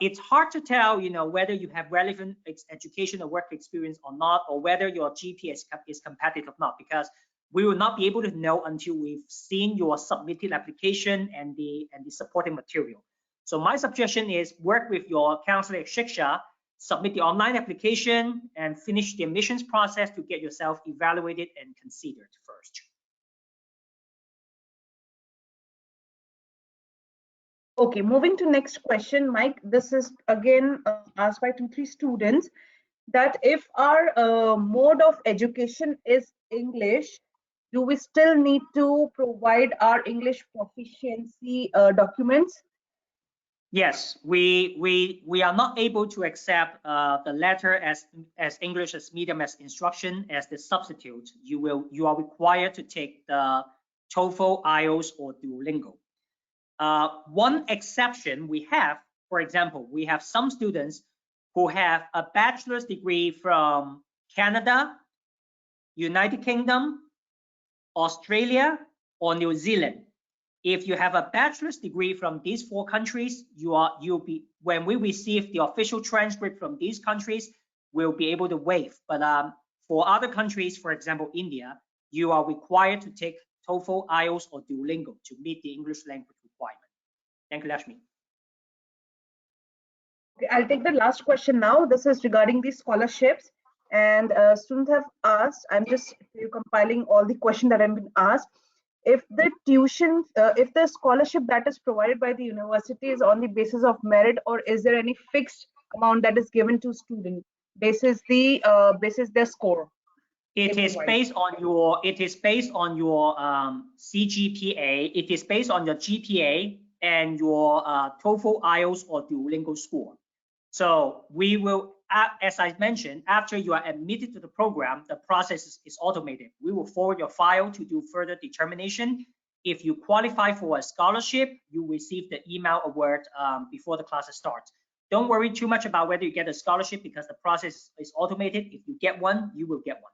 It's hard to tell, whether you have relevant education or work experience or not, or whether your GPA is competitive or not, because we will not be able to know until we've seen your submitted application and the supporting material. So my suggestion is work with your counselor at Shiksha, submit the online application, and finish the admissions process to get yourself evaluated and considered first. Okay, moving to next question, Mike. This is again asked by 2-3 students, that if our mode of education is English, do we still need to provide our English proficiency documents? Yes, we are not able to accept the letter as English as medium as instruction as the substitute. You are required to take the TOEFL, IELTS, or Duolingo. One exception we have, for example, we have some students who have a bachelor's degree from Canada, United Kingdom, Australia, or New Zealand. If you have a bachelor's degree from these 4 countries, you'll be, when we receive the official transcript from these countries, we'll be able to waive. But for other countries, for example, India, you are required to take TOEFL, IELTS, or Duolingo to meet the English language requirement. Thank you, Lakshmi. Okay, I'll take the last question now. This is regarding the scholarships, and students have asked, I'm just compiling all the questions that have been asked. If the tuition, if the scholarship that is provided by the university is on the basis of merit, or is there any fixed amount that is given to students basis their score? It is based on your CGPA. It is based on your GPA and your TOEFL, IELTS, or Duolingo score. So we will, as I mentioned, after you are admitted to the program, the process is automated. We will forward your file to do further determination. If you qualify for a scholarship, you receive the email alert before the classes start. Don't worry too much about whether you get a scholarship because the process is automated. If you get one, you will get one.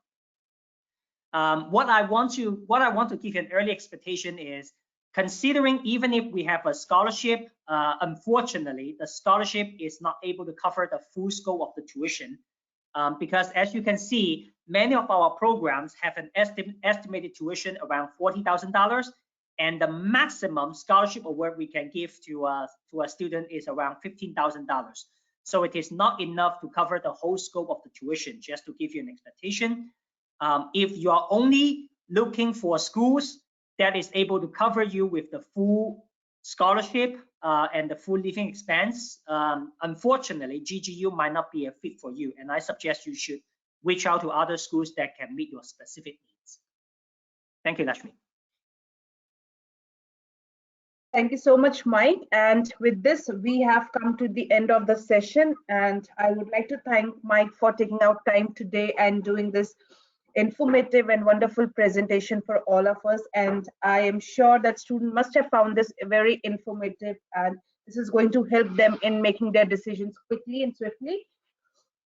What I want to give you an early expectation is, considering even if we have a scholarship, unfortunately, the scholarship is not able to cover the full scope of the tuition, because as you can see, many of our programs have an estimated tuition around $40,000, and the maximum scholarship award we can give to a student is around $15,000. So it is not enough to cover the whole scope of the tuition. Just to give you an expectation. If you are only looking for schools that is able to cover you with the full scholarship and the full living expense, unfortunately, GGU might not be a fit for you. And I suggest you should reach out to other schools that can meet your specific needs. Thank you, Lakshmi. Thank you so much, Mike. And with this, we have come to the end of the session. And I would like to thank Mike for taking out time today and doing this informative and wonderful presentation for all of us. And I am sure that students must have found this very informative, and this is going to help them in making their decisions quickly and swiftly.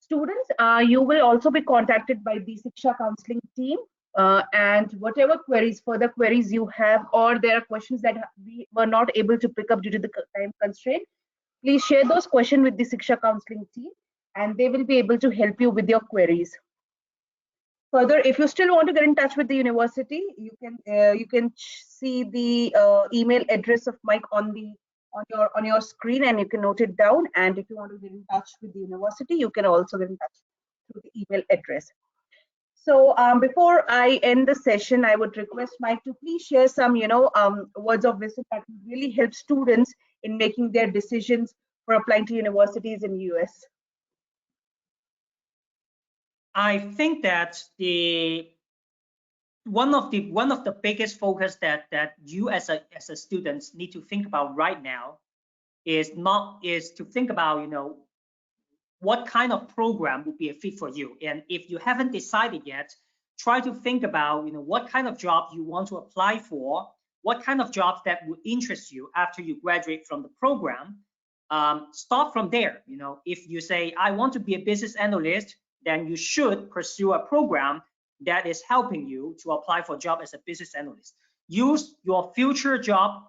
Students, you will also be contacted by the Siksha counseling team, and whatever further queries you have, or there are questions that we were not able to pick up due to the time constraint, please share those questions with the Siksha counseling team, and they will be able to help you with your queries. Further, if you still want to get in touch with the university, you can see the email address of Mike on your screen, and you can note it down. And if you want to get in touch with the university, you can also get in touch through the email address. So before I end the session, I would request Mike to please share some words of wisdom that will really help students in making their decisions for applying to universities in US. I think that one of the biggest focus that you as a student need to think about right now is to think about what kind of program would be a fit for you. And if you haven't decided yet, try to think about what kind of job you want to apply for, what kind of jobs that would interest you after you graduate from the program. Start from there. If you say I want to be a business analyst, then you should pursue a program that is helping you to apply for a job as a business analyst. Use your future job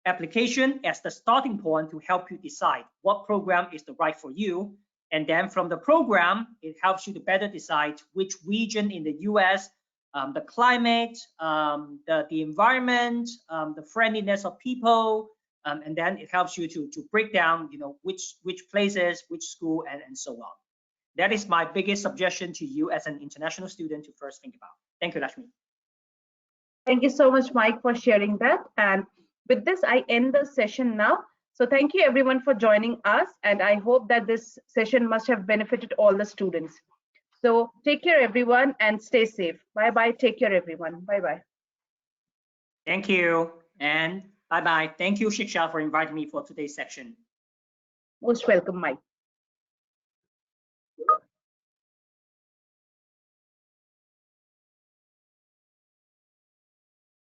application as the starting point to help you decide what program is the right for you. And then from the program, it helps you to better decide which region in the US, the climate, the environment, the friendliness of people, and then it helps you to break down, which places, which school, and so on. That is my biggest suggestion to you as an international student to first think about. Thank you, Lakshmi. Thank you so much, Mike, for sharing that. And with this, I end the session now. So thank you everyone for joining us, and I hope that this session must have benefited all the students. So take care everyone and stay safe. Bye bye. Take care everyone. Bye bye. Thank you and bye bye. Thank you, Shiksha, for inviting me for today's section. Most welcome, Mike.